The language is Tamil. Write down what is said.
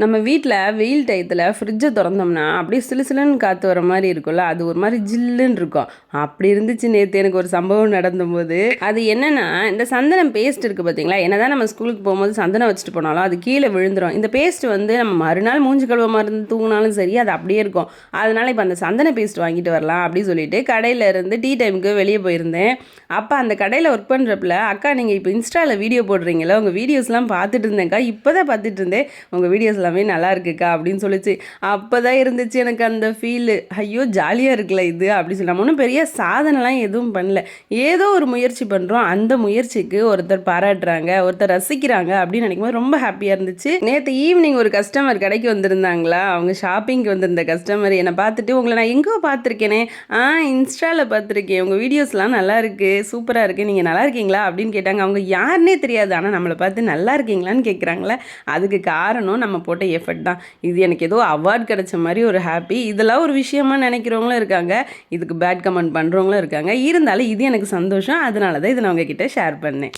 நம்ம வீட்டில் வெயில் டயத்தில் ஃப்ரிட்ஜை திறந்தோம்னா அப்படியே சிலுசிலுன்னு காற்று வர மாதிரி இருக்கும்ல, அது ஒரு மாதிரி ஜில்லுன்னு இருக்கும். அப்படி இருந்துச்சு நேற்று எனக்கு ஒரு சம்பவம் நடந்தபோது. அது என்னென்னா, இந்த சந்தனம் பேஸ்ட் இருக்குது பார்த்தீங்களா, என்ன தான் நம்ம ஸ்கூலுக்கு போகும்போது சந்தனம் வச்சுட்டு போனாலும் அது கீழே விழுந்துடும். இந்த பேஸ்ட் வந்து நம்ம மறுநாள் மூஞ்சி கழுவ மருந்து தூங்கினாலும் சரி அது அப்படியே இருக்கும். அதனால் இப்போ அந்த சந்தன பேஸ்ட் வாங்கிட்டு வரலாம் அப்படின்னு சொல்லிட்டு கடையில் இருந்து டீ டைமுக்கு வெளியே போயிருந்தேன். அப்போ அந்த கடையில் ஒர்க் பண்ணுறப்பல, அக்கா நீங்கள் இப்போ இன்ஸ்டாவில் வீடியோ போடுறீங்களா, உங்கள் வீடியோஸ்லாம் பார்த்துட்டு இருந்தேன்க்கா, இப்போ தான் பார்த்துட்டு இருந்தேன், உங்கள் வீடியோஸ் எல்லாமே நல்லா இருக்குக்கா அப்படின்னு சொல்லிச்சு. அப்போ தான் இருந்துச்சு எனக்கு அந்த ஃபீலு, ஐயோ ஜாலியாக இருக்குல்ல இது அப்படி சொல்லி. நம்ம ஒன்றும் பெரிய சாதனைலாம் எதுவும் பண்ணல, ஏதோ ஒரு முயற்சி பண்ணுறோம், அந்த முயற்சிக்கு ஒருத்தர் பாராட்டுறாங்க, ஒருத்தர் ரசிக்கிறாங்க அப்படின்னு நினைக்கும்போது ரொம்ப ஹாப்பியாக இருந்துச்சு. நேற்று ஈவினிங் ஒரு கஸ்டமர் கடைக்கு வந்திருந்தாங்களா, அவங்க ஷாப்பிங்க்கு வந்திருந்த கஸ்டமர் என்னை பார்த்துட்டு, உங்களை நான் எங்கே பார்த்துருக்கேனே, இன்ஸ்டாவில் பார்த்துருக்கேன், உங்கள் வீடியோஸ்லாம் நல்லா இருக்குது, சூப்பராக இருக்குது, நீங்கள் நல்லா இருக்கீங்களா அப்படின்னு கேட்டாங்க. அவங்க யாருன்னே தெரியாது, ஆனால் நம்மளை பார்த்து நல்லா இருக்கீங்களான்னு கேட்குறாங்களே, அதுக்கு காரணம் நம்ம போட்ட எஃபர்ட் தான். இது எனக்கு ஏதோ அவார்ட் கிடைச்ச மாதிரி ஒரு ஹாப்பி. இதெல்லாம் ஒரு விஷயமா நினைக்கிறவங்களும் இருக்காங்க, இதுக்கு பேட் கமெண்ட் பண்ணுறவங்களும் இருக்காங்க. இருந்தாலும் இது எனக்கு சந்தோஷம், அதனால தான் இதை நான் உங்ககிட்ட ஷேர் பண்ணேன்.